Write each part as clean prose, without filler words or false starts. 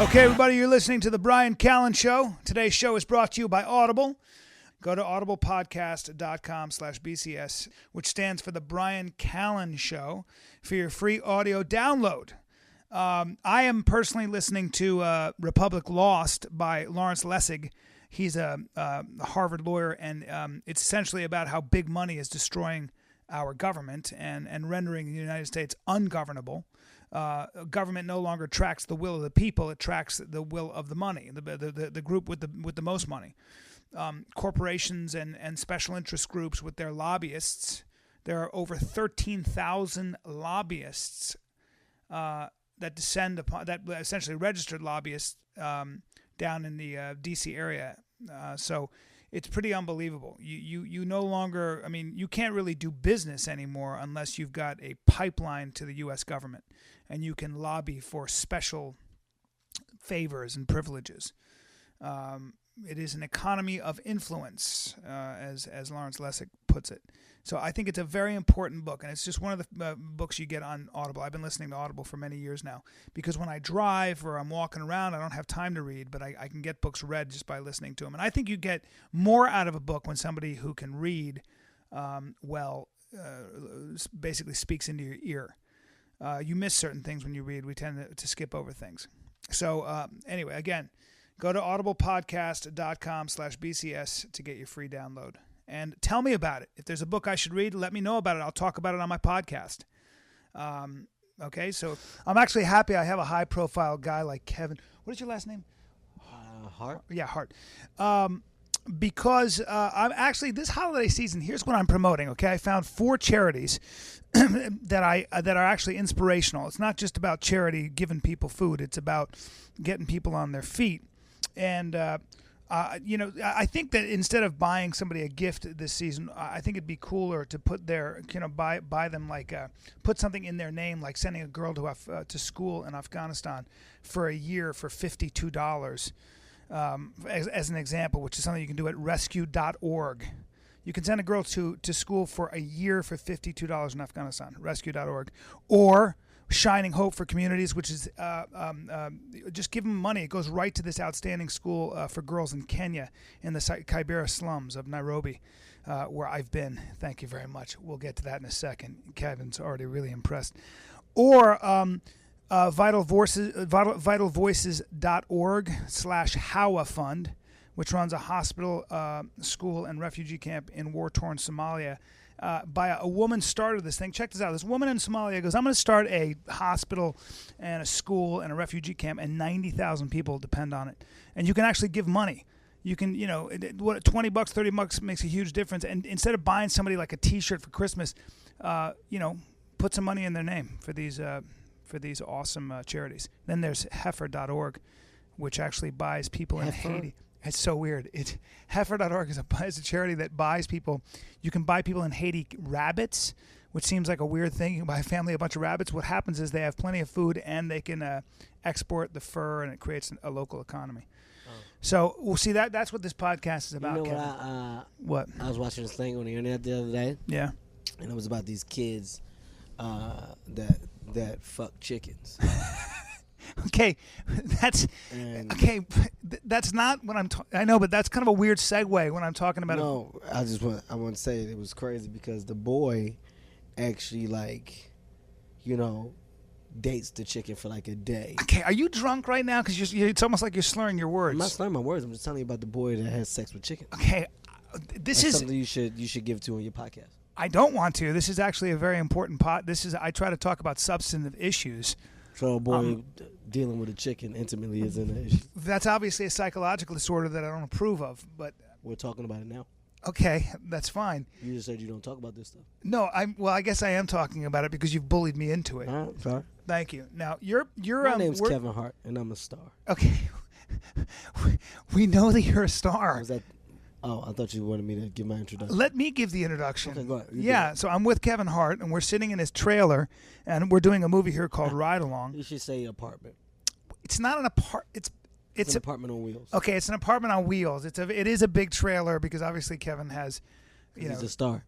Okay, everybody, you're listening to The Brian Callen Show. Today's show is brought to you by Audible. Go to audiblepodcast.com/BCS, which stands for The Brian Callen Show, for your free audio download. I am personally listening to Republic Lost by Lawrence Lessig. He's a Harvard lawyer, and it's essentially about how big money is destroying our government and rendering the United States ungovernable. Government no longer tracks the will of the people; it tracks the will of the money, the group with the most money. Corporations and special interest groups with their lobbyists. There are over 13,000 lobbyists that descend upon that, essentially registered lobbyists down in the D.C. area. So it's pretty unbelievable. You no longer, I mean, you can't really do business anymore unless you've got a pipeline to the U.S. government and you can lobby for special favors and privileges. It is an economy of influence, as Lawrence Lessig puts it. So I think it's a very important book, and it's just one of the books you get on Audible. I've been listening to Audible for many years now because when I drive or I'm walking around, I don't have time to read, but I can get books read just by listening to them. And I think you get more out of a book when somebody who can read basically speaks into your ear. You miss certain things when you read. We tend to skip over things. So anyway, again, go to audiblepodcast.com/BCS to get your free download. And tell me about it. If there's a book I should read, let me know about it. I'll talk about it on my podcast. Okay, so I'm actually happy I have a high-profile guy like Kevin. What is your last name? Hart? Yeah, Hart. Because I'm actually, this holiday season, here's what I'm promoting, okay? I found 4 charities that are actually inspirational. It's not just about charity, giving people food. It's about getting people on their feet. And, I think that instead of buying somebody a gift this season, I think it'd be cooler to put buy them put something in their name, like sending a girl to school in Afghanistan for a year for $52, as an example, which is something you can do at rescue.org. You can send a girl to school for a year for $52 in Afghanistan, rescue.org, or Shining Hope for Communities, which is just give them money. It goes right to this outstanding school for girls in Kenya in the Kibera slums of Nairobi, where I've been. Thank you very much. We'll get to that in a second. Kevin's already really impressed. Or vitalvoices.org/Hawa Fund, which runs a hospital, school, and refugee camp in war-torn Somalia. By a woman started this thing. Check this out. This woman in Somalia goes, I'm going to start a hospital and a school and a refugee camp, and 90,000 people depend on it. And you can actually give money. You can, $20, $30 makes a huge difference. And instead of buying somebody like a T-shirt for Christmas, put some money in their name for these awesome charities. Then there's heifer.org, which actually buys people in Haiti. It's so weird. Heifer.org is a charity that buys people. You can buy people in Haiti rabbits, which seems like a weird thing. You can buy a family a bunch of rabbits. What happens is they have plenty of food and they can export the fur, and it creates a local economy. Oh. So we'll see that's what this podcast is about. You know what? I was watching this thing on the internet the other day. Yeah. And it was about these kids that fuck chickens. Okay, that's not what I'm talking. I know, but that's kind of a weird segue when I'm talking about. No, I want to say it was crazy because the boy actually dates the chicken for like a day. Okay, are you drunk right now? Because it's almost like you're slurring your words. I'm not slurring my words. I'm just telling you about the boy that has sex with chickens. Okay, That's something you should give to on your podcast. I don't want to. This is actually a very important I try to talk about substantive issues. So a boy dealing with a chicken intimately is an issue. That's obviously a psychological disorder that I don't approve of, but we're talking about it now. Okay, that's fine. You just said you don't talk about this stuff. No, I guess I am talking about it because you've bullied me into it. Sorry. Thank you. Now your My name's Kevin Hart, and I'm a star. Okay, we know that you're a star. Oh, I thought you wanted me to give my introduction. Let me give the introduction. Okay, go ahead. Yeah, so I'm with Kevin Hart, and we're sitting in his trailer, and we're doing a movie here called Ride Along. You should say apartment. It's not an apartment. It's an apartment on wheels. Okay, it's an apartment on wheels. It is a big trailer because obviously Kevin has, he's a star.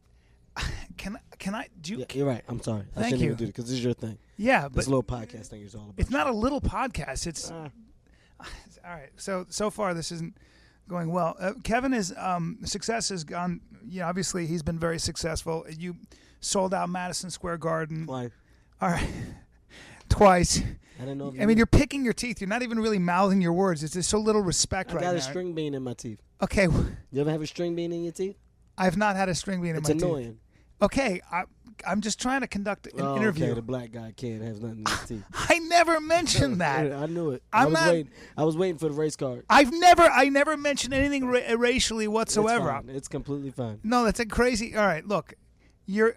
Can I? Do you? Yeah, you're right. I'm sorry. Thank you. Because this is your thing. Yeah, but this little podcast thing is all about. It's not a little podcast. It's. All right. So far this isn't going well. Kevin is success has gone. Obviously he's been very successful. You sold out Madison Square Garden. Why? All right. Twice. I don't know. I mean, you're picking your teeth. You're not even really mouthing your words. It's just so little respect I right got now. a string bean in my teeth. Okay. You ever have a string bean in your teeth? I've not had a string bean in It's my teeth. annoying. Okay. I'm just trying to conduct an interview. Okay, the black guy can't have nothing in his teeth. I never mentioned that. I knew it. I'm not- waiting. I was waiting for the race card. I never mentioned anything racially whatsoever. It's fine. It's completely fine. No, that's a crazy. All right, look,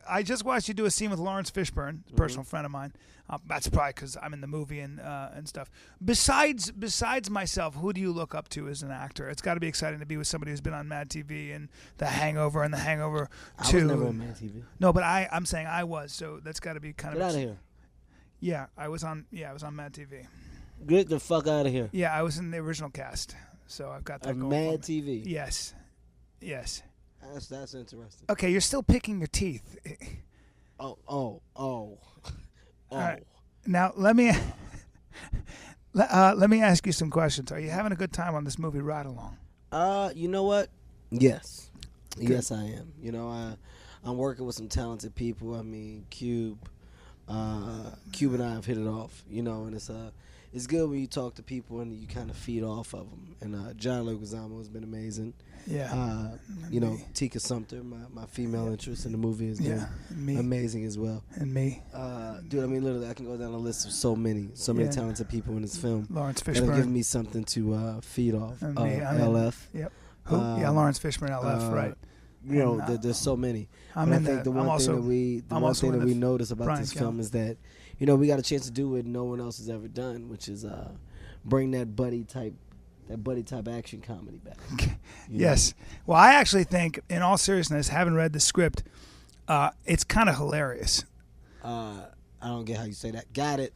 I just watched you do a scene with Lawrence Fishburne, a personal friend of mine. That's probably because I'm in the movie and stuff. Besides myself, who do you look up to as an actor? It's got to be exciting to be with somebody who's been on Mad TV and The Hangover and The Hangover 2. I was never on Mad TV. No, but I'm saying I was, so that's got to be kind Get of. out of here. Yeah, I was on Mad TV. Get the fuck out of here. Yeah, I was in the original cast, so I've got that On going Mad for me. TV. Yes. That's interesting. Okay, you're still picking your teeth. Oh. All right. Now let me ask you some questions. Are you having a good time on this movie Ride Along? You know what? Yes. Good. Yes, I am. I'm working with some talented people. I mean, Cube and I have hit it off. And it's good when you talk to people and you kind of feed off of them. And John Leguizamo has been amazing. Yeah. Tika Sumpter, my female interest in the movie, is amazing as well. And me. Dude, I mean, literally, I can go down a list of so many talented people in this film. Lawrence That have Fishburne. given me something to feed off. And me. LF. Yep. Who? Lawrence Fishburne, LF, right. There's so many. I'm but in I think the one thing that we notice about Brian this Callen. film is that, we got a chance to do what no one else has ever done, which is bring that buddy type action comedy back. Yes. Well, I actually think, in all seriousness, having read the script, it's kind of hilarious. I don't get how you say that. Got it.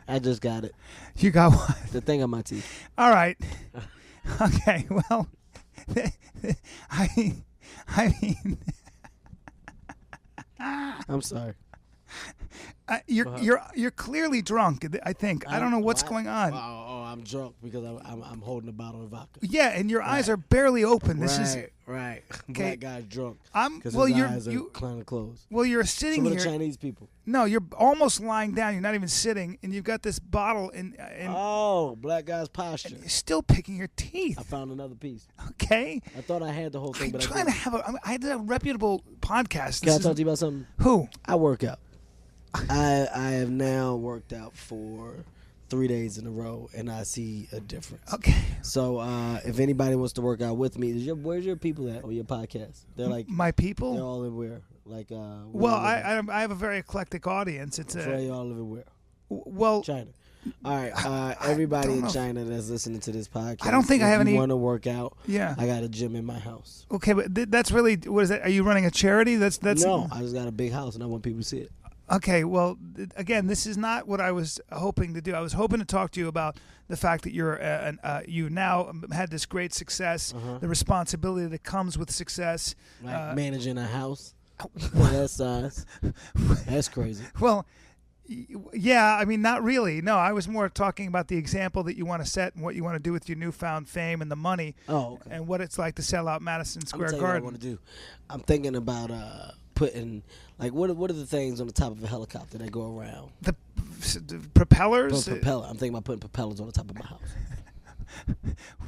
I just got it. You got what? The thing on my teeth. All right. Okay. Well, I mean, I'm sorry. you're clearly drunk. I think. I don't know what's going on. Oh, I'm drunk because I'm holding a bottle of vodka. Yeah, and your eyes are barely open. This is right. Okay. Black guy's drunk. His eyes are kind of closed. Well, you're sitting Some here. of the Chinese people. No, you're almost lying down. You're not even sitting, and you've got this bottle in black guy's posture. you're still picking your teeth. I found another pice. Okay. I thought I had the whole thing, I'm but trying to have I did a reputable podcast. Can I talk to you about something? Who? I work out. I have now worked out for 3 days in a row, and I see a difference. Okay. So if anybody wants to work out with me, where's your people at on your podcast? They're like My people. they're all in where? Like Well, I have a very eclectic audience. It's they all live in where? well. China. All right, everybody don't in know. China that's listening to this podcast. I don't think I have if any- you want to work out, Yeah. I got a gym in my house. Okay, but that's really what is that? Are you running a charity? That's No, I just got a big house and I want people to see it. Okay, well, again, this is not what I was hoping to do. I was hoping to talk to you about the fact that you now had this great success, the responsibility that comes with success. Like managing a house that size. That's crazy. Well, yeah, I mean, not really. No, I was more talking about the example that you want to set and what you want to do with your newfound fame and the money, Oh, okay. and what it's like to sell out Madison I'm Square tell you what I Garden. want to do. I'm thinking about putting like what are the things on the top of a helicopter that go around? The propellers. Propeller. I'm thinking about putting propellers on the top of my house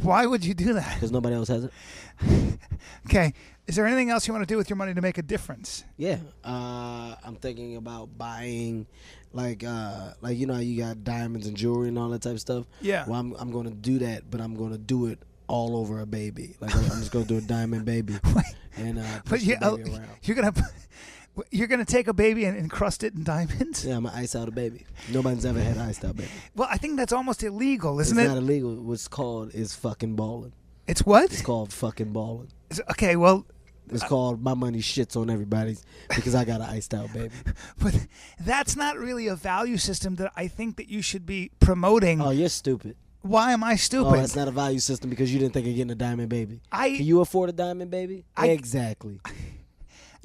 Why would you do that? because nobody else has it. Okay. Is there anything else you want to do with your money to make a difference? Yeah, I'm thinking about buying, like you know how you got diamonds and jewelry and all that type of stuff. Yeah. Well, I'm going to do that, but I'm going to do it all over a baby. Like I'm just going to do a diamond baby and But push the baby around. you're gonna take a baby and encrust it in diamonds? Yeah, I'm gonna ice out a baby. Nobody's ever had iced out baby. Well, I think that's almost illegal, isn't It's it? not illegal. What's called is fucking balling. It's what? It's called fucking balling. Okay, well, It's called my money shits on everybody's because I got an iced out baby. but that's not really a value system that I think that you should be promoting. Oh, you're stupid. Why am I Oh, stupid? that's not a value system because you didn't think of getting a diamond baby. I Can you afford a diamond baby? I- Exactly.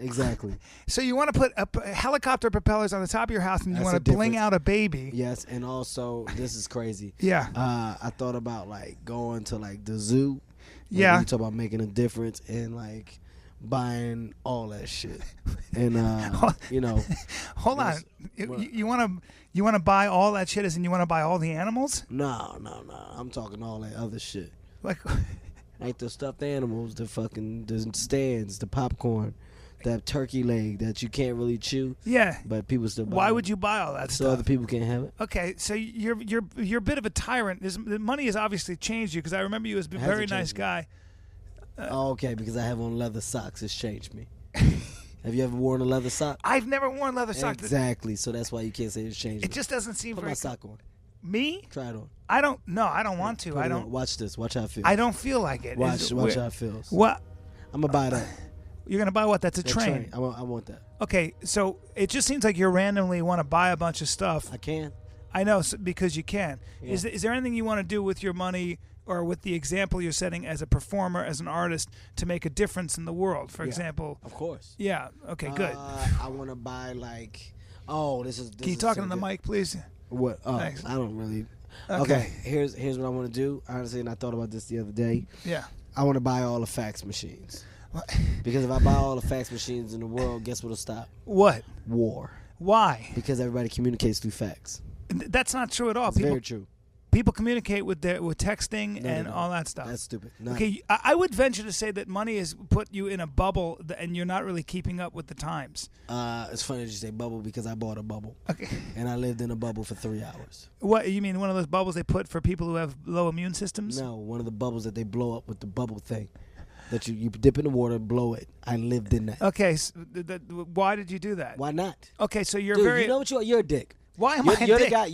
Exactly. So you want to put helicopter propellers on the top of your house, and you That's want the to bling difference. out a baby. Yes, and also this is crazy. Yeah. I thought about like going to like the zoo. Yeah. You talk about making a difference and like buying all that shit, and you know. Hold on. What? You want to buy all that shit, as in you want to buy all the animals? No. I'm talking all that other shit. Like, Like the stuffed animals, the stands, the popcorn, that turkey leg that you can't really chew, yeah. but people still buy. Why them. would you buy all that So stuff? other people can't have it. Okay, so you're a bit of a tyrant. The money has obviously changed you, because I remember you as a It very hasn't nice changed me. guy. Oh, okay, because I have on leather socks. It's changed me. Have you ever worn a leather sock? I've never worn leather socks. Exactly. So that's why you can't say it's changed. It me. just doesn't seem Put very. my sock on. Me? Try it on. I don't. No, I don't want to. Put I it don't. on. Watch this. Watch how it feels. I don't feel like it. Watch Is it how weird? it feels. What? I'm gonna buy that. You're gonna buy what? That's a That train. I want that. Okay, so it just seems like you randomly want to buy a bunch of stuff. I can. I know, because you can. Yeah. Is there anything you want to do with your money, or with the example you're setting as a performer, as an artist, to make a difference in the world? For Yeah. example. Of course. Yeah. Okay. Good. I want to buy like. Oh, this is. Can you is talk so into the good. mic, please? What? Oh, Thanks. I don't really. Okay. Okay. Here's what I want to do. Honestly, and I thought about this the other day. Yeah. I want to buy all the fax machines. What? Because if I buy all the fax machines in the world, guess what'll stop? What? War. Why? Because everybody communicates through fax. That's not true at all. It's very true. People communicate with texting No, and no. all that stuff. That's stupid. No. Okay, I would venture to say that money has put you in a bubble, and you're not really keeping up with the times. It's funny that you say bubble because I bought a bubble. Okay. And I lived in a bubble for 3 hours. What, you mean one of those bubbles they put for people who have low immune systems? No, one of the bubbles that they blow up with the bubble thing. That you dip in the water, blow it. I lived in that. Okay, so why did you do that? Why not? Okay, so you're Dude, very. you know what you are? You're a dick. Why am You're, I? you're a the dick? guy.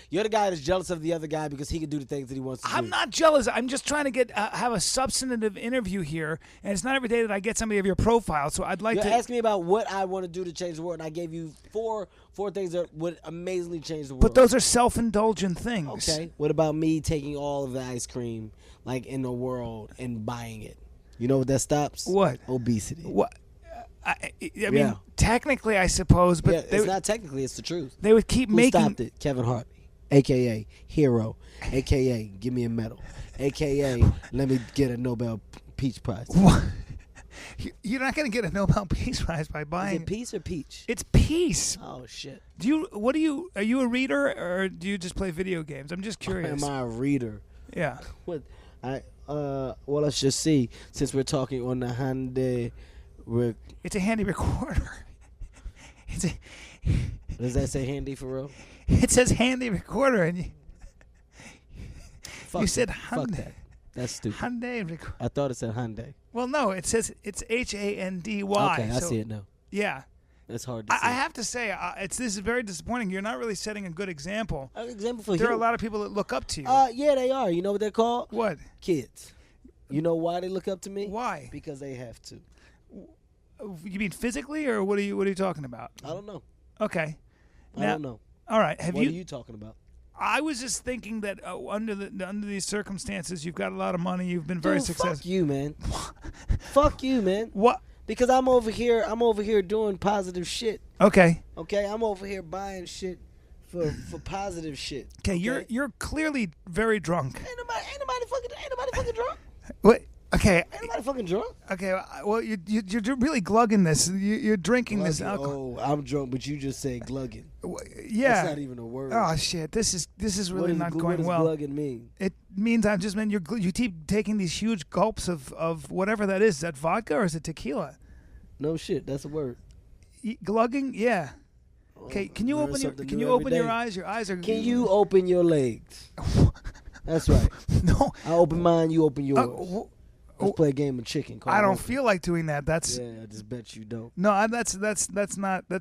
You're the guy that's jealous of the other guy because he can do the things that he wants to do. I'm not jealous. I'm just trying to get have a substantive interview here, and it's not every day that I get somebody of your profile. So I'd like You're to. asking me about what I want to do to change the world, and I gave you four things that would amazingly change the world. But those are self-indulgent things. Okay. What about me taking all of the ice cream, like in the world, and buying it? You know what that stops? What? Obesity. What? I mean, Yeah. technically, I suppose, but Yeah, it's not technically, it's the truth. they would keep Who making. stopped it? Kevin Hart, a.k.a. Hero, a.k.a. Give me a medal, a.k.a. Let me get a Nobel Peach Prize. What? You're not going to get a Nobel Peace Prize by Is buying. it peace or peach? It's peace. Oh, shit. Are you a reader, or do you just play video games? I'm just curious. Am I a reader? Yeah. What? Well, let's just see. Since we're talking on the Hyundai, It's a handy recorder. does that say handy for real? It says handy recorder, and Fuck you said Fuck Hyundai. that. That's stupid. Hyundai recorder. I thought it said Hyundai. Well, no, it says it's Handy. Okay, I so, see it now. Yeah. It's hard to see. I have to say, this is very disappointing. You're not really setting a good example. An example for There are a you. lot of people that look up to you. Yeah, they are. You know what they're called? What? Kids. You know why they look up to me? Why? Because they have to. You mean physically, or what are you talking about? I don't know. Okay. I Now, don't know. all right. Have What you? are you talking about? I was just thinking that under these circumstances, you've got a lot of money. You've been very Dude, successful. Fuck you, man. Fuck you, man. What? Because I'm over here doing positive shit. Okay. Okay, I'm over here buying shit for positive shit. Okay. You're clearly very drunk. Ain't nobody fucking drunk. What? Okay. Ain't nobody fucking drunk. Okay. Well, you're really glugging this. You're drinking this Glugging. alcohol. Oh, I'm drunk, but you just said glugging. Yeah. That's not even a word. Oh shit! This is really not going what well. What does glugging mean? It means you keep taking these huge gulps of whatever that is. Is that vodka or is it tequila? No shit, that's a word. Glugging, yeah. Okay, can you learn open your something can new you every open your day. eyes? Your eyes are. Can you open your legs? That's right. No. I open mine, you open yours. w- Let's play a game of chicken. I don't Open. feel like doing that. That's Yeah, I just bet you don't. no. That's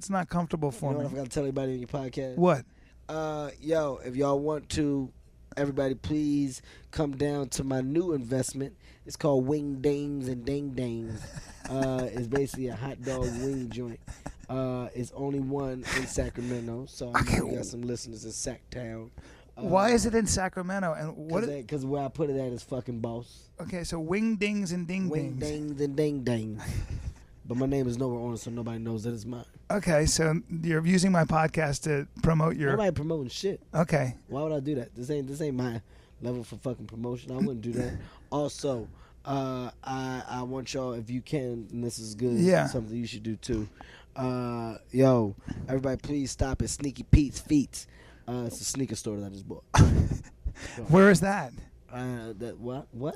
not comfortable You for know what I me. forgot to tell everybody on your podcast? What? Yo, if y'all want to, everybody please come down to my new investment. It's called Wing Dings and Ding Dings. It's basically a hot dog wing joint. It's only one in Sacramento, so I know we got some listeners in Sacktown. Why is it in Sacramento? And what? Because where I put it at is fucking boss. Okay, so wing dings and ding Wing dings. dings and ding dings. but my name is nowhere on it, so nobody knows that it's mine. Okay, so you're using my podcast to promote your. Nobody promoting shit. Okay. Why would I do that? This ain't my level for fucking promotion. I wouldn't do that. Also, I want y'all, if you can, and this is good. Yeah. Something you should do too. Yo, everybody, please stop at Sneaky Pete's Feet. It's a sneaker store that I just bought. Where is that? What?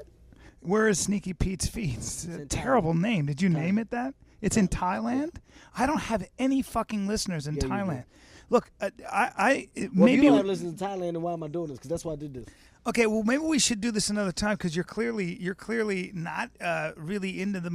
Where is Sneaky Pete's Feet? It's a in terrible name. Did you Thailand. name it that? It's in Thailand? I don't have any fucking listeners in Yeah, you Thailand. do. Look, Well, maybe. if you don't have listened to Thailand, then why am I doing this? Because that's why I did this. Okay, well, maybe we should do this another time because you're clearly not really into the.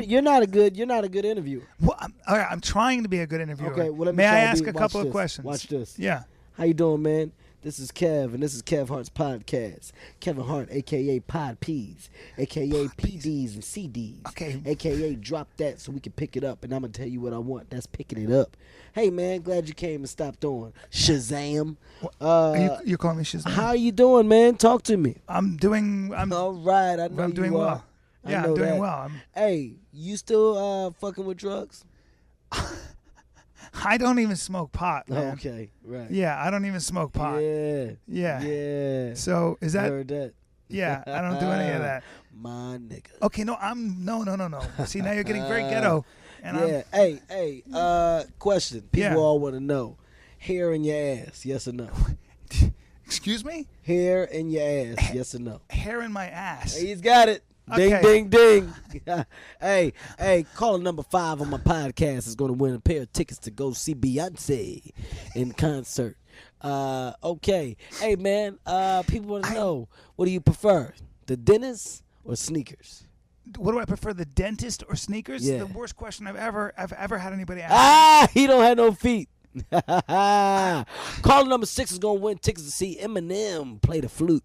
You're not a good interviewer. Well, all right, I'm trying to be a good interviewer. Okay, well, let me May try I to ask be- a watch couple of this. questions? Watch this. Yeah. How you doing, man? This is Kev, and this is Kev Hart's podcast. Kevin Hart, a.k.a. Pod P's, a.k.a. PDs and CDs, Okay. a.k.a. drop that so we can pick it up, and I'm going to tell you what I want. That's picking it up. Hey, man, glad you came and stopped on. Shazam. You're calling me Shazam? How you doing, man? Talk to me. I'm doing. All right, I know I'm doing you are. well. I Yeah, know I'm doing that. well. Hey, you still fucking with drugs? I don't even smoke pot, man. Okay, right. Yeah, I don't even smoke pot. Yeah. Yeah. Yeah. So is that? Heard that. Yeah, I don't do any of that. My nigga. Okay, no, no. See, now you're getting very ghetto. And Yeah. Hey. Question. People Yeah. all want to know. Hair in your ass? Yes or no? Excuse me? Hair in your ass? Yes or no? Hair in my ass. He's got it. Ding, Okay. ding, ding. hey, caller number 5 on my podcast is going to win a pair of tickets to go see Beyonce in concert. Okay. Hey, man, people want to know, what do you prefer, the dentist or sneakers? What do I prefer, the dentist or sneakers? Yeah. The worst question I've ever had anybody ask. He don't have no feet. Caller number 6 is going to win tickets to see Eminem play the flute.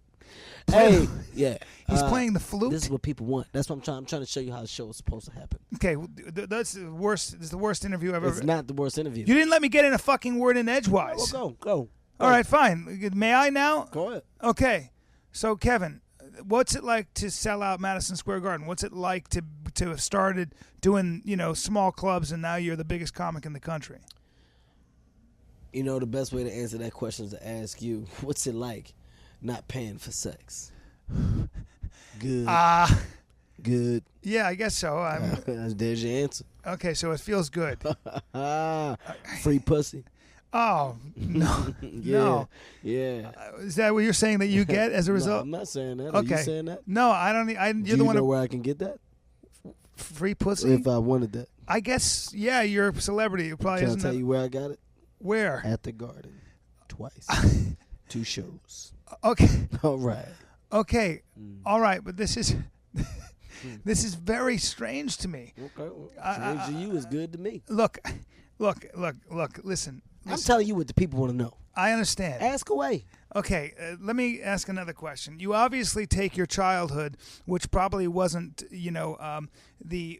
Hey, yeah. He's playing the flute. This is what people want. That's what I'm trying to show you how the show is supposed to happen. Okay, that's the worst. This is the worst interview I've It's ever. not the worst interview. You didn't let me get in a fucking word in edgewise. Well, go. All right, fine. May I now? Go ahead. Okay. So, Kevin, what's it like to sell out Madison Square Garden? What's it like to have started doing, small clubs and now you're the biggest comic in the country? You know, the best way to answer that question is to ask you, what's it like not paying for sex? Good. Good. Yeah, I guess so. There's your answer. Okay, so it feels good. Free pussy. Oh, no. Yeah. No. Yeah. Is that what you're saying that you get as a No, result? I'm not saying that. Are Okay. you saying that? No, I don't. You're Do the you one know who where I can get that? free pussy. If I wanted that. I guess, yeah, you're a celebrity. It probably Can I isn't. tell you where I got it? Where? At the Garden. Twice. 2 shows. Okay. All right. Okay. All right, but this is this is very strange to me. Okay. Strange to you is good to me. Look. Listen. I'm telling you what the people want to know. I understand. Ask away. Okay, let me ask another question. You obviously take your childhood, which probably wasn't, the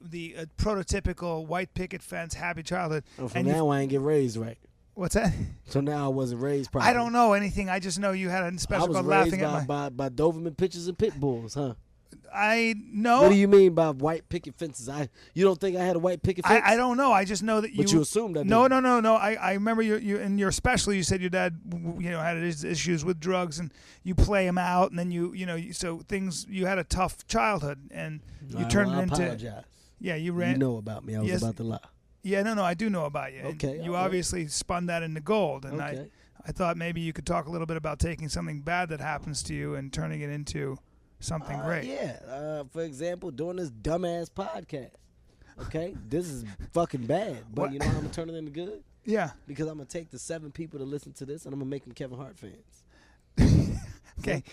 prototypical white picket fence happy childhood. Well, from and now I ain't get raised right. What's that? So now I wasn't raised properly. I don't know anything. I just know you had a I special was called raised laughing at my. by Doberman pitchers and pit bulls, huh? I know. What do you mean by white picket fences? You don't think I had a white picket fence? I don't know. I just know that you. But you assumed I did. No. I remember you in your special. You said your dad, had his issues with drugs, and you play him out, and then so things. You had a tough childhood, and you turned it into. I apologize. Yeah, you ran. You know about me. I was Yes. about to lie. Yeah, no, I do know about you. And Okay, you all right. obviously spun that into gold, and Okay. I thought maybe you could talk a little bit about taking something bad that happens to you and turning it into something great. Yeah. For example, doing this dumbass podcast. Okay? This is fucking bad. But What? you know how I'm going to turn it into good? Yeah. Because I'm going to take the 7 people to listen to this and I'm going to make them Kevin Hart fans. Okay.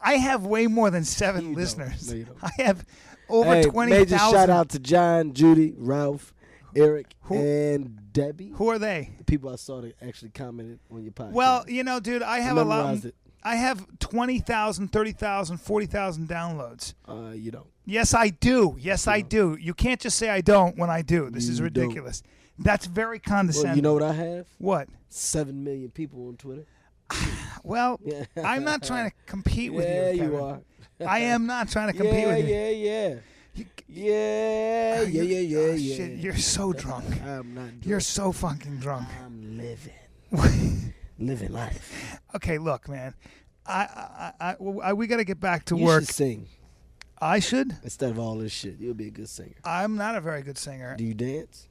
I have way more than 7 You don't. listeners. No, you don't. I have over Hey, 20,000. major shout out to John, Judy, Ralph, Eric, Who- and Debbie. Who are they? The people I saw that actually commented on your podcast. Well, dude, I have a lot. memorized it. I have 20,000, 30,000, 40,000 downloads. You don't. Yes, I do. Yes, I do. You can't just say I don't when I do. This is You don't. ridiculous. That's very condescending. Well, you know what I have? What? 7 million people on Twitter. Well, Yeah. I'm not trying to compete with Yeah, you, Kevin. you are. I am not trying to compete yeah, with you. yeah. Yeah. Shit, you're so drunk. I'm not drunk. You're so fucking drunk. I'm living life. Okay, look, man. We got to get back to You work. should sing I should? instead of all this shit. You'll be a good singer. I'm not a very good singer. Do you dance?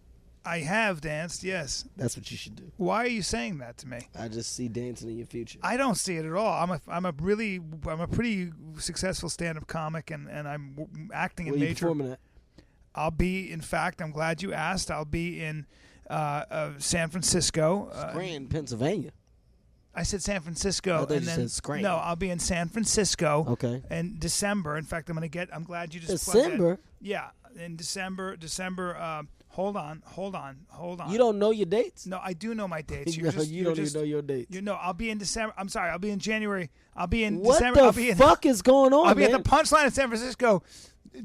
I have danced, yes. That's what you should do. Why are you saying that to me? I just see dancing in your future. I don't see it at all. I'm a pretty successful stand-up comic, and I'm acting Where in you major. performing at? I'll be, in fact, I'm glad you asked. I'll be in San Francisco. Scranton, Pennsylvania. I said San Francisco, I thought and you then said Scranton. no, I'll be in San Francisco. Okay. In December. In fact, I'm glad you just plugged that. December? Yeah, in December. Hold on. You don't know your dates? No, I do know my dates. You don't even know your dates. You know, I'll be in December. I'm sorry, I'll be in January. I'll be in What December. the I'll be in, fuck is going on, I'll be man? at the Punchline in San Francisco,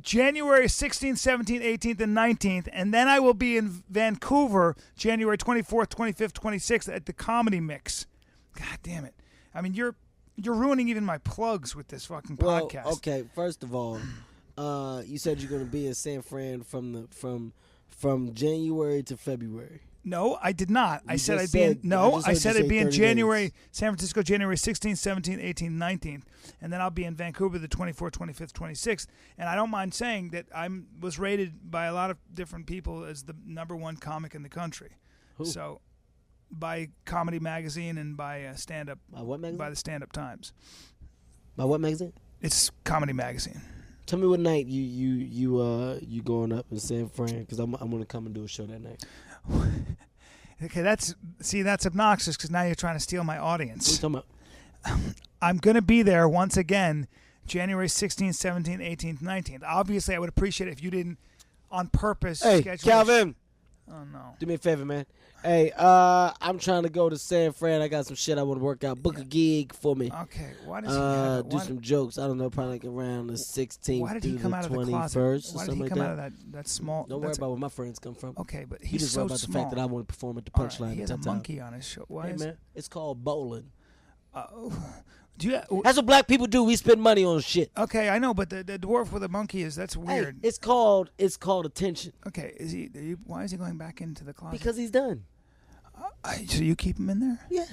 January 16th, 17th, 18th, and 19th, and then I will be in Vancouver, January 24th, 25th, 26th at the Comedy Mix. God damn it! I mean, you're ruining even my plugs with this fucking podcast. Okay, first of all, you said you're going to be in San Fran from January to February. No, I did not. I You said just I'd be in. said- No, I just I heard said you I'd say be in 30 January, days. San Francisco, January 16th, 17th, 18th, 19th, and then I'll be in Vancouver the 24th, 25th, 26th. And I don't mind saying that I was rated by a lot of different people as the #1 comic in the country. Who? So, by Comedy Magazine and by Stand Up, By what magazine? by the Stand Up Times. By what magazine? It's Comedy Magazine. Tell me what night you going up in San Fran, because I'm going to come and do a show that night. Okay, that's obnoxious because now you're trying to steal my What are you audience. talking about? I'm going to be there once again, January 16th, 17th, 18th, 19th. Obviously, I would appreciate it if you didn't, on purpose, Hey, schedule. Calvin, Oh, no. do me a favor, man. Hey, I'm trying to go to San Fran. I got some shit I want to work out. Book a gig for me. Okay, why does he have Do some jokes. I don't know, probably like around the 16th why did through he come the out of the 21st closet? or Why did something he like come that. out of that small? Don't worry that's- about where my friends come from. Okay, but You he's just so worry about small. the fact that I want to perform at the All right, Punchline. he has a monkey on his show. Why Hey, is? man, it's called bowling. Do you? That's what black people do. We spend money on shit. Okay, I know, but the dwarf with a monkey that's Hey, weird. it's called attention Okay, why is he going back into the closet? because he's done. So you keep him in there? Yeah,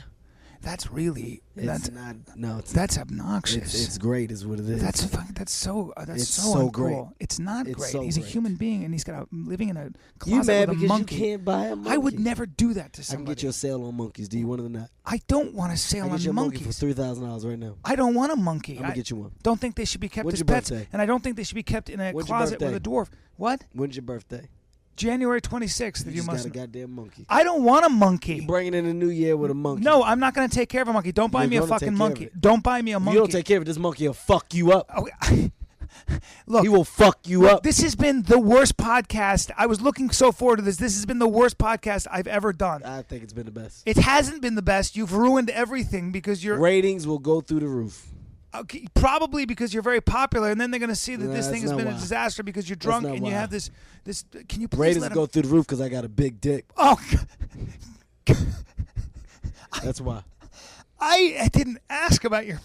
That's really it's not. No, that's obnoxious. it's great, is what it is. That's so It's so so uncool. great. It's not It's great. so He's a great. human being and he's living in a You closet mad with a because monkey. you can't buy a monkey? I would never do that to I can somebody. get you a sale on monkeys. Do you want it or not? I don't want to sail I can on get you a monkey for monkeys. $3,000 right now. I don't want a monkey. I'm gonna get you one. don't think they should be kept When's as your pets, birthday? and I don't think they should be kept in a When's your closet with a birthday? dwarf. What? When's your birthday? January 26th. You If you just got must. a goddamn monkey. I don't want a monkey. You bringing in the new year with a monkey. No, I'm not going to take care of a monkey. Don't buy You're me a gonna take fucking care of monkey. it. Don't buy me a If monkey. you don't take care of it, this monkey will fuck you up. Okay. Look, He will fuck you up. this has been the worst podcast. I was looking so forward to this. This has been the worst podcast I've ever done. I think it's been the best. It hasn't been the best. You've ruined everything because you're Ratings will go through the roof. okay, probably because you're very popular, and then they're going to see that Nah, this thing that's has not been a why. disaster because you're drunk not and you why. have this. Can you please Ratings let go him? through the roof because I got a big dick. Oh, That's why. I didn't ask about your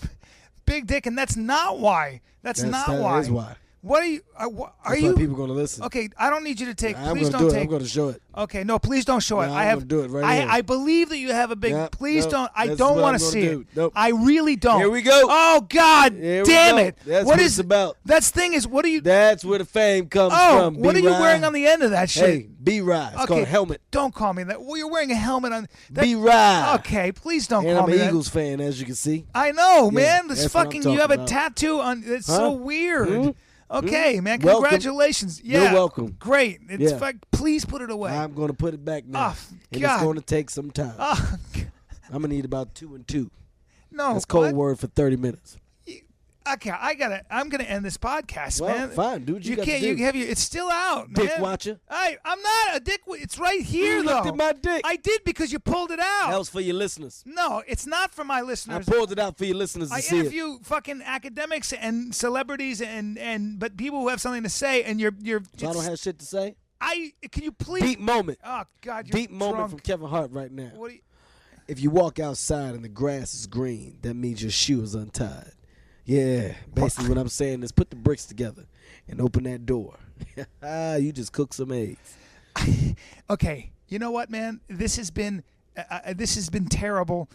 big dick, and that's not why. That's not that why. is why. What are you? Are That's you? why people going to listen. Okay, I don't need you to take. I'm Please going to don't do it. take. I'm going to show it. Okay, no, please don't show it. No, I I'm have gonna do it right here. I believe that you have a big. Yep, Please nope, don't. I that's don't what want I'm to gonna see do. it. Nope. I really don't. Here we go. Oh God, Here we damn go. it! That's what what is it's about. That's thing is what are you? That's where the fame comes Oh, from. what are you B-Ride. wearing on the end of that shit? Hey, B-Ride. It's called a helmet. Don't call me that. Well, you're wearing a helmet on. That, B-Ride. Okay, please don't And call I'm me an that. Eagles fan, as you can see. I know, Yeah, man. This that's what I'm fucking. You have a talking tattoo on. It's Huh? so weird. Mhm. Okay, man. Welcome. Congratulations. Yeah. You're welcome. Great. It's Yeah. please put it away. I'm going to put it back now. Oh, and God. it's going to take some time. Oh, I'm going to need about 2 and 2. no. That's code what? word for 30 minutes. Okay, I'm gonna end this podcast, Well, man. fine. Do what you got to can't. do. You have your. It's still out, Dick man. watcher. I'm not a dick. It's right here, You though. looked at my dick. I did because you pulled it out. That was for your listeners. No, it's not for my I listeners. pulled it out for your listeners to I see it. interview fucking academics and celebrities and but people who have something to say, and you're. So I don't have shit to say? Can you please? Deep moment. Oh God, you're Deep moment drunk. from Kevin Hart right now. What do you? If you walk outside and the grass is green, that means your shoe is untied. Yeah, basically what I'm saying is put the bricks together and open that door You just cook some eggs. Okay, you know what, man? This has been terrible.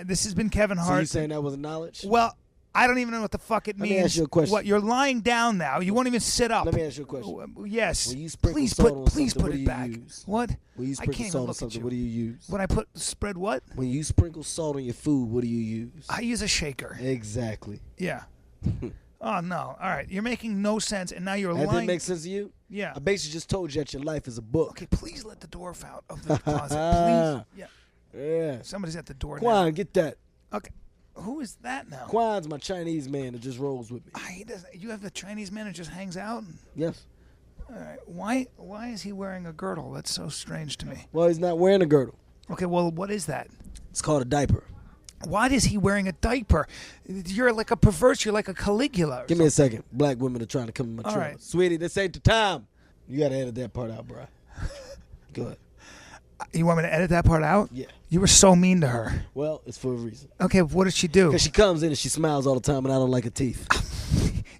This has been Kevin Hart. So you saying that was knowledge? Well, I don't even know what the fuck it means. Let me ask you a question. What, you're lying down now? You won't even sit up. Let me ask you a question. Yes. When you sprinkle please salt put on please something, put what it do you back. use? What? When you I sprinkle can't even salt on look at something, you. what do you use? When I put spread what? When you sprinkle salt on your food, what do you use? I use a shaker. Exactly. Yeah. Oh no! All right, you're making no sense, and now you're That lying. didn't make sense to you? Yeah. I basically just told you that your life is a book. Okay, please let the door out of the closet, please. Yeah. Yeah. Somebody's at the door Quan, now. get that. Okay. Who is that now? Quan's my Chinese man that just rolls with me. He doesn't. You have the Chinese man who just hangs out. Yes. All right. Why is he wearing a girdle? That's so strange to me. Well, he's not wearing a girdle. Okay. Well, what is that? It's called a diaper. Why is he wearing a diaper? You're like a perverse. You're like a Caligula. Give me a second. Black women are trying to come in my All trailer. right. Sweetie, this ain't the time. You got to edit that part out, bro. Go ahead. You want me to edit that part out? Yeah. You were so mean to her. Well, it's for a reason. Okay. What did she do? Because she comes in and she smiles all the time, and I don't like her teeth.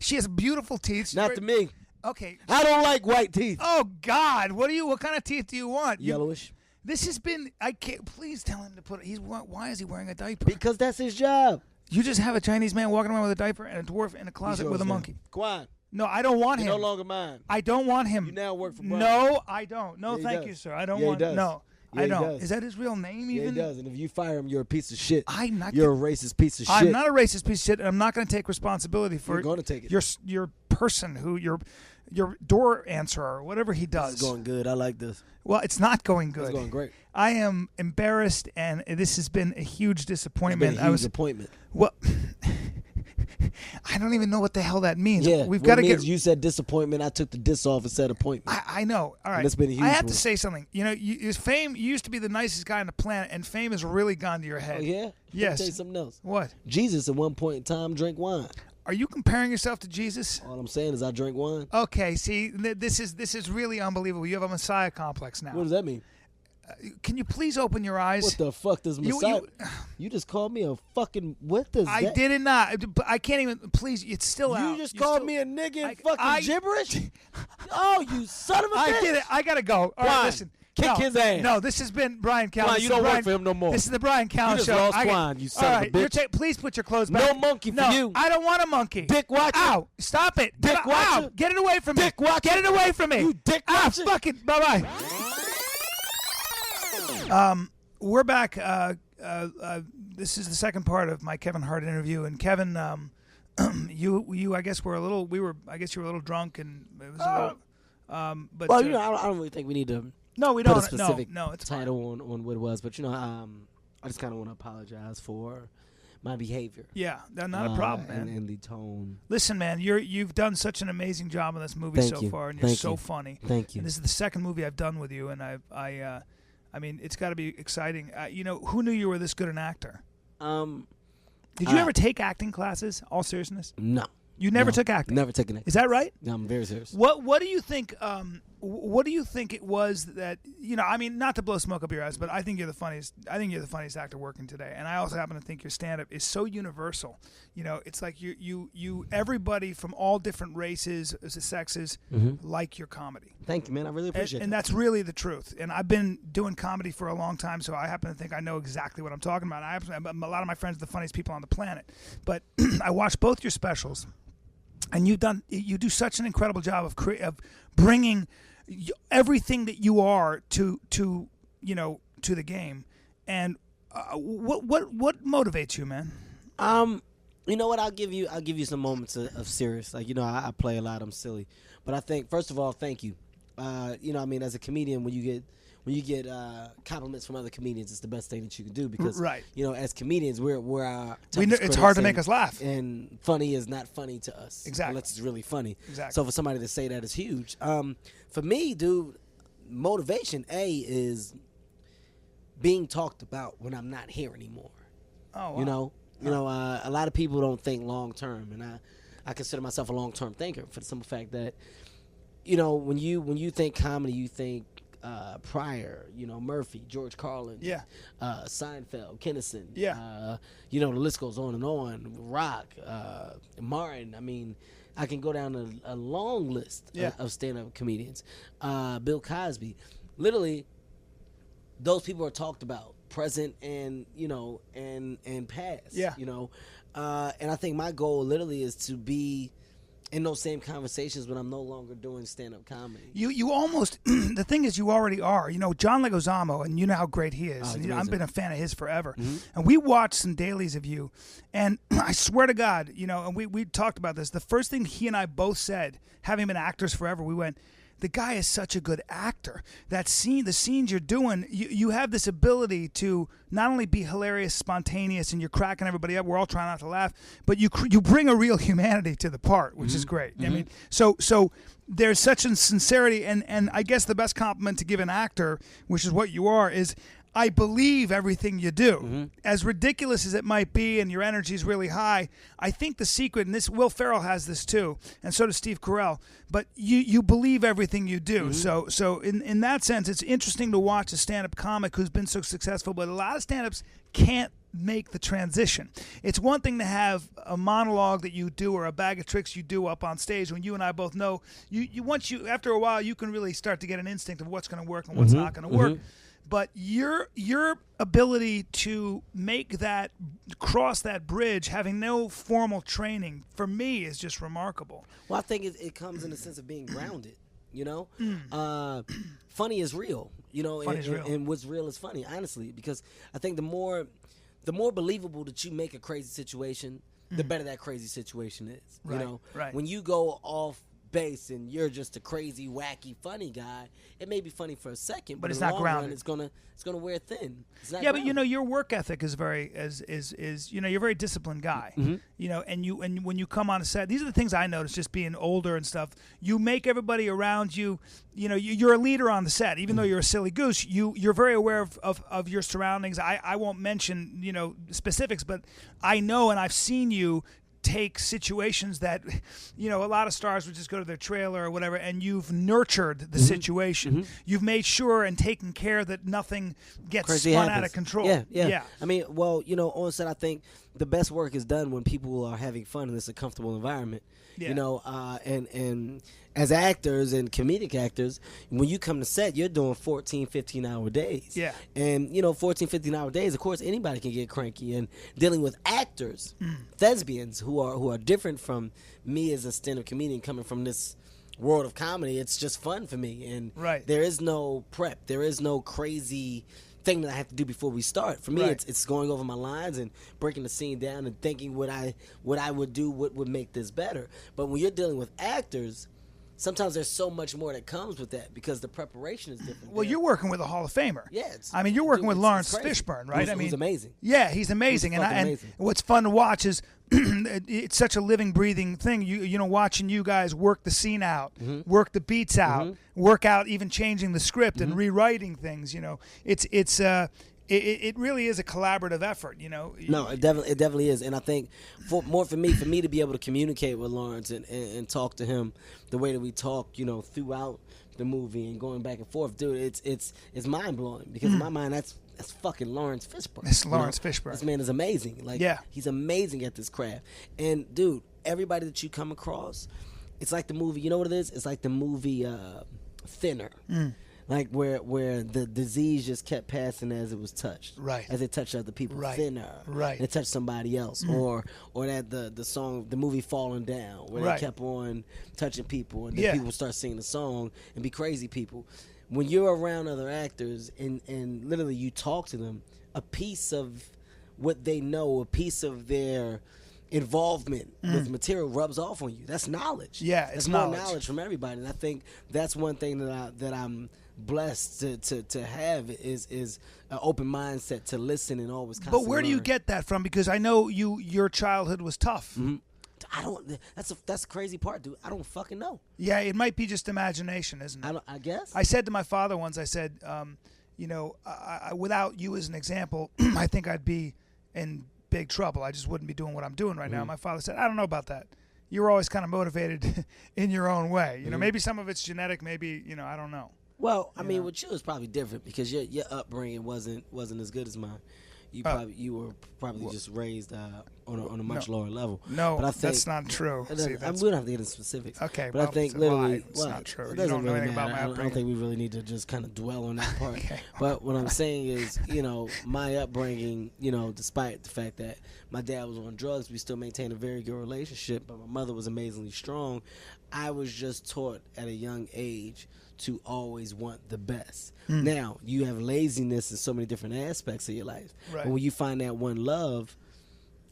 She has beautiful teeth. She's Not to me. Okay. I don't like white teeth. Oh God! What kind of teeth do you want? Yellowish. This has been. I can't. Please tell him to put. Why is he wearing a diaper? Because that's his job. You just have a Chinese man walking around with a diaper and a dwarf in a closet with a monkey. Quan, No, I don't want him. you're no longer mine. I don't want him. You now work for Brian. No, I don't. No, Yeah, he thank does. you, sir. I don't Yeah, he want. does. No, Yeah, I he don't. does. Is that his real name? Yeah, Even he does. And if you fire him, you're a piece of shit. I'm not. You're a racist piece of shit. I'm not a racist piece of shit, and I'm not going to take responsibility for. You're going to take it. Your person who your door answerer or whatever he does. It's going good. I like this. Well, it's not going good. It's going great. I am embarrassed, and this has been a huge disappointment. It's been a huge appointment. Well, I don't even know what the hell that means. Yeah, we've got to get. You said disappointment. I took the dis off and said appointment. I know. All right. And it's been a huge I have one. to say something. You know, fame. You used to be the nicest guy on the planet, and fame has really gone to your head. Oh yeah. Let me Yes. tell you something else. What? Jesus at one point in time drank wine. Are you comparing yourself to Jesus? All I'm saying is I drank wine. Okay. See, this is really unbelievable. You have a Messiah complex now. What does that mean? Can you please open your eyes? What the fuck does Messiah? You just called me a fucking. What does I that? did not. But I can't even. Please, it's still out. You just You're called still- me a nigga and I- fucking gibberish? Oh, you son of a bitch. I did it. I gotta go. All right, Quan, listen. kick no, his ass. No, this has been Brian Callen. Quan, This you is don't work Brian- for him no more. This is the Brian Callen You just show. lost I get- Quan, you son all of a right, you're bitch. please put your clothes No back. monkey for no, you. I don't want a monkey. Dick watcher. Ow! Stop it. Dick Ow! watcher. Get it away from me. Dick watcher. Get it away from me. You dick watcher. Fucking. Bye bye. We're back. This is the second part of my Kevin Hart interview, and Kevin, you, I guess were a little. I guess you were a little drunk, and it was a little. But Well, I don't really think we need to no, we put don't. a specific no, it's fine. title on what it was, but I just kind of want to apologize for my behavior. Yeah, not a problem, man. And the tone. Listen, man, you've done such an amazing job in this movie Thank so you. far, and you're Thank so you. funny. Thank you. And this is the second movie I've done with you, and I mean, it's got to be exciting. Who knew you were this good an actor? Did you ever take acting classes? All seriousness, No. you never No. took acting. Never taken it. Is that right? No, I'm very serious. What do you think? What do you think it was that I mean, not to blow smoke up your ass, but I think you're the funniest. I think you're the funniest actor working today, and I also happen to think your stand-up is so universal. It's like you everybody from all different races, sexes, like your comedy. Thank you, man. I really appreciate And it. that's really the truth. And I've been doing comedy for a long time, so I happen to think I know exactly what I'm talking about. A lot of my friends are the funniest people on the planet. But I watched both your specials, and you do such an incredible job of bringing everything that you are to the game. And what motivates you, man? You know what? I'll give you some moments of serious. Like, I play a lot. I'm silly, but I think first of all, thank you. I mean, as a comedian, when you get compliments from other comedians, it's the best thing that you can do because, Right. As comedians, we're our It's hard to make us laugh. and funny is not funny to us. Exactly. Unless it's really funny. Exactly. So for somebody to say that is huge. For me, dude, motivation is being talked about when I'm not here anymore. Oh, wow. A lot of people don't think long term, and I consider myself a long term thinker for the simple fact that, when you think comedy, you think Pryor, Murphy, George Carlin, Yeah. Seinfeld, Kinnison, Yeah. the list goes on and on. Rock, Martin. I mean, I can go down a long list of stand-up comedians. Bill Cosby, literally, those people are talked about, present and and past. Yeah. And I think my goal literally is to be in those same conversations when I'm no longer doing stand-up comedy. You almost the thing is you already are. John Leguizamo, and you know how great he is. Oh, I've been a fan of his forever. Mm-hmm. And we watched some dailies of you, and I swear to God, and we talked about this. The first thing he and I both said, having been actors forever, we went, the guy is such a good actor. The scenes you're doing, you have this ability to not only be hilarious, spontaneous, and you're cracking everybody up. We're all trying not to laugh, but you bring a real humanity to the part, which is great. Mm-hmm. I mean, so there's such a sincerity, and I guess the best compliment to give an actor, which is what you are, is I believe everything you do. Mm-hmm. As ridiculous as it might be, and your energy is really high, I think the secret, and this Will Ferrell has this too, and so does Steve Carell, but you believe everything you do. Mm-hmm. So in that sense, it's interesting to watch a stand-up comic who's been so successful, but a lot of stand-ups can't make the transition. It's one thing to have a monologue that you do or a bag of tricks you do up on stage when you and I both know after a while you can really start to get an instinct of what's going to work and what's not going to work. But your ability to cross that bridge, having no formal training, for me is just remarkable. Well, I think it comes in the sense of being grounded. Funny is real. And what's real is funny, honestly, because I think the more believable that you make a crazy situation, the better that crazy situation is. Right. When you go off base and you're just a crazy, wacky, funny guy, it may be funny for a second, but it's in the not long grounded. run, it's gonna wear thin. It's not But grounded. your work ethic is you're a very disciplined guy. And when you come on a set, these are the things I noticed just being older and stuff. You make everybody around you, you're a leader on the set, even though you're a silly goose. You're very aware of your surroundings. I won't mention specifics, but I know and I've seen you take situations that a lot of stars would just go to their trailer or whatever, and you've nurtured the situation. You've made sure and taken care that nothing gets Crazy spun happens. out of control. Yeah. I mean, on set, I think the best work is done when people are having fun and it's a comfortable environment. And as actors and comedic actors, when you come to set, you're doing 14, 15-hour days. Yeah. And, 14, 15-hour days, of course, anybody can get cranky. And dealing with actors, thespians, who are different from me as a stand-up comedian coming from this world of comedy, it's just fun for me. And there is no prep. There is no crazy thing that I have to do before we start. For me, it's going over my lines and breaking the scene down and thinking what I would do, what would make this better. But when you're dealing with actors, sometimes there's so much more that comes with that because the preparation is different. Well, you're working with a Hall of Famer. Yeah. You're working with Lawrence Fishburne, right? He's amazing. Yeah, he's amazing. And what's fun to watch is it's such a living, breathing thing. Watching you guys work the scene out, work the beats out, work out even changing the script and rewriting things. It really is a collaborative effort. No, it definitely is. And I think for me to be able to communicate with Lawrence and talk to him the way that we talk, throughout the movie and going back and forth, dude, it's mind blowing because in my mind that's fucking Lawrence Fishburne. It's Lawrence Fishburne. This man is amazing. He's amazing at this craft. And dude, everybody that you come across, it's like the movie. You know what it is? It's like the movie Thinner. Like where the disease just kept passing as it was touched, as it touched other people. Thinner, and it touched somebody else, or that the song, the movie Falling Down, where they kept on touching people, and then people start singing the song and be crazy people. When you're around other actors and literally you talk to them, a piece of what they know, a piece of their involvement with material rubs off on you. That's knowledge. Yeah, it's more knowledge from everybody, and I think that's one thing that I'm blessed to have is an open mindset to listen and always constantly But where do you get that from? Because I know your childhood was tough. I don't. That's the crazy part, dude. I don't fucking know. Yeah, it might be just imagination, isn't it? I guess. I said to my father once, I said, without you as an example, I think I'd be in big trouble. I just wouldn't be doing what I'm doing right now. My father said, I don't know about that. You were always kind of motivated in your own way. Maybe some of it's genetic, maybe, I don't know. Well, I mean, with you it's probably different because your upbringing wasn't as good as mine. You were probably just raised on a much lower level. No, but I think, that's not true. we don't have to get into specifics. Okay, but I think literally, it's not true. It You doesn't don't know really anything matter. about my I don't upbringing. think we really need to just kind of dwell on that part. Okay. But what I'm saying is, my upbringing, despite the fact that my dad was on drugs, we still maintained a very good relationship. But my mother was amazingly strong. I was just taught at a young age to always want the best. Now, you have laziness in so many different aspects of your life. Right. But when you find that one love,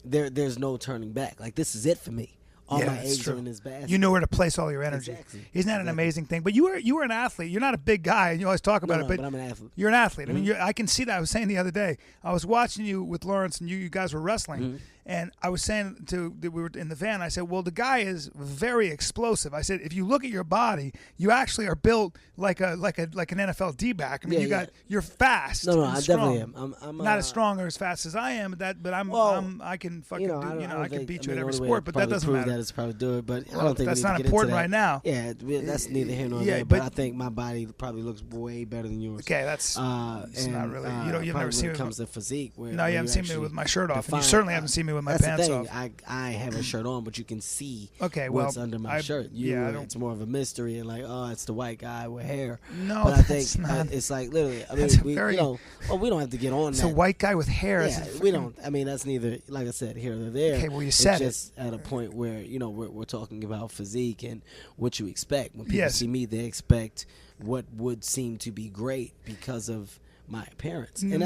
there's no turning back. Like, this is it for me. All my eggs are in this basket. You know where to place all your energy. Exactly. Isn't that an amazing thing? But you were an athlete. You're not a big guy, and you always talk about it. But I'm an athlete. You're an athlete. I mean, I can see that. I was saying the other day, I was watching you with Lawrence, and you guys were wrestling. And I was saying we were in the van, I said, well, the guy is very explosive. I said, if you look at your body, you actually are built like an NFL D-back. I mean, you're fast. No, and I strong. definitely am. I'm not as strong or as fast as I am, but I can fucking I can beat you at every sport, but that doesn't matter. That is probably do it, but I Well, don't think that's we need not to get important into right now. Yeah, that's neither here nor there. But I think my body probably looks way better than yours. Okay, that's it's not really. You've never seen me. When it comes to physique, No, you haven't seen me with my shirt off, and you certainly haven't seen me with my pants off. I have a shirt on, but you can see what's what's under my shirt. It's more of a mystery, and like, oh, it's the white guy with hair. No, but I think not. it's like literally. I mean, we don't have to get on It's that. a white guy with hair. Yeah, we don't. I mean, that's neither. Like I said, here or there. Okay, well, you said it's just at a point where we're talking about physique and what you expect. When people see me, they expect what would seem to be great because of my appearance, and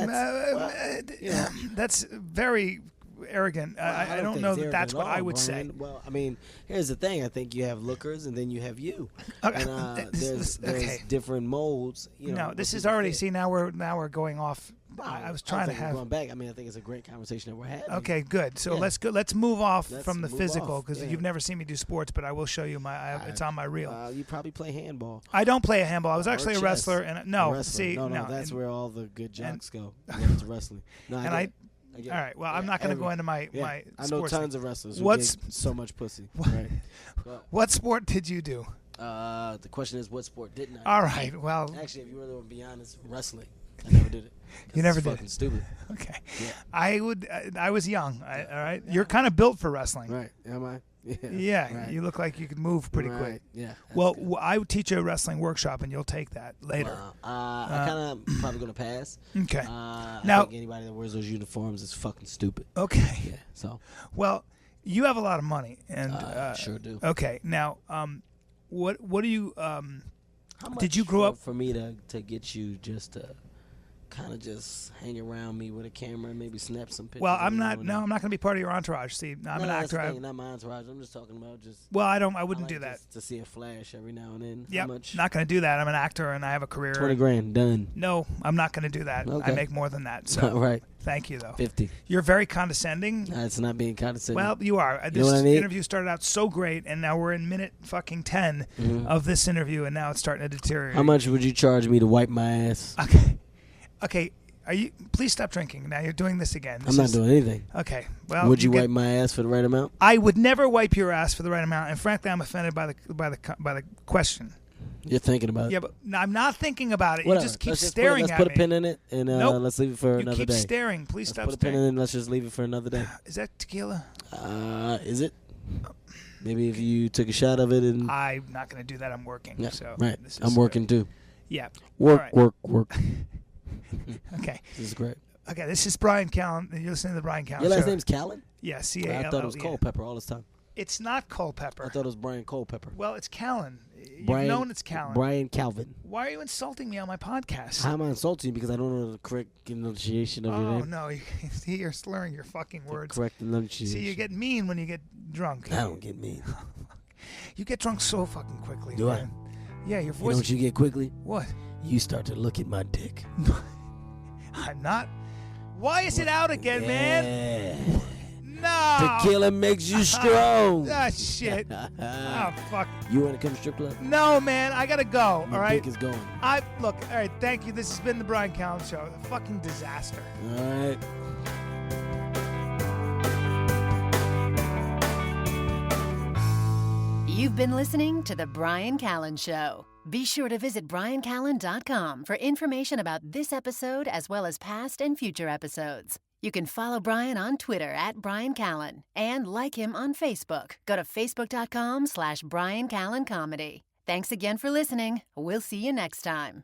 that's very arrogant. I don't know that that's what I would say. Well, I mean, here's the thing. I think you have lookers, and then you have you. Okay. And there's different molds. No, this is already. See, now we're going off. I was trying to have going back. I mean, I think it's a great conversation that we're having. Okay, good. So let's go. Let's move off from the move physical off, because you've never seen me do sports, but I will show you it's on my reel. You probably play handball. I don't play a handball. I was actually a wrestler, and see, no, that's where all the good jocks go. To wrestling. No, all right. Well, I'm not going to go into my I know sports tons of wrestlers who get so much pussy. Right. What sport did you do? The question is, what sport didn't I? All right. Well, actually, if you really want to be honest, wrestling. I never did it. You never did. Fucking stupid. Okay. Yeah. I was young. All right. You're kind of built for wrestling. Right. Am I? Yeah. Right. You look like you could move pretty quick. Yeah. Well, I would teach you a wrestling workshop, and you'll take that later. I kind of probably gonna pass. Okay. I think anybody that wears those uniforms is fucking stupid. Okay. Yeah. So. Well, you have a lot of money, and sure do. Okay. Now, what do you How much did you grow up for me to get you just to kind of just hang around me with a camera and maybe snap some pictures? Well, I'm not going to be part of your entourage. See, I'm an actor. That's not my entourage. I'm just talking about just. Well, I wouldn't do that. To see a flash every now and then. Yeah, not going to do that. I'm an actor and I have a career. 20 grand done. No, I'm not going to do that. Okay. I make more than that. So right. Thank you though. 50. You're very condescending. It's not being condescending. Well, you are. This interview started out so great, and now we're in minute fucking 10 of this interview, and now it's starting to deteriorate. How much would you charge me to wipe my ass? Okay. Please stop drinking. Now you're doing this again. I'm not doing anything. Okay. Well, would you wipe my ass for the right amount? I would never wipe your ass for the right amount, and frankly, I'm offended by the question. You're thinking about it. Yeah, but I'm not thinking about it. Whatever. You just keep staring at me. Let's put a pin in it, and let's leave it for another day. You keep staring. Please stop staring. Put a pin in it, and let's just leave it for another day. Is that tequila? Is it? Maybe if you took a shot of it and... I'm not going to do that. I'm working. Yeah, so right. I'm working too. Yeah. Work. Okay. This is great. Okay, this is Bryan Callen. You're listening to the Bryan Callen Show. Your last name's Callen? Yeah, C-A-L-L-E-N. I thought it was Culpepper all this time. It's not Culpepper. I thought it was Brian Culpepper. Well, it's Callen. You've known it's Callen. Brian Calvin. Why are you insulting me on my podcast? How am I insulting you? Because I don't know the correct enunciation of your name. Oh, no. You're slurring your fucking words. Correct enunciation. See, you get mean when you get drunk. I don't get mean. You get drunk so fucking quickly. Do man. Yeah, your voice. You know what you get quickly? What? You start to look at my dick. I'm not. Why is it out again, man? No. Tequila makes you strong. Ah, shit. Oh, fuck. You want to come to strip club? No, man. I got to go. My all right? dick is going. Look, all right. Thank you. This has been the Bryan Callen Show. A fucking disaster. All right. You've been listening to The Bryan Callen Show. Be sure to visit BryanCallen.com for information about this episode as well as past and future episodes. You can follow Bryan on Twitter @BryanCallen and like him on Facebook. Go to Facebook.com/BryanCallenComedy. Thanks again for listening. We'll see you next time.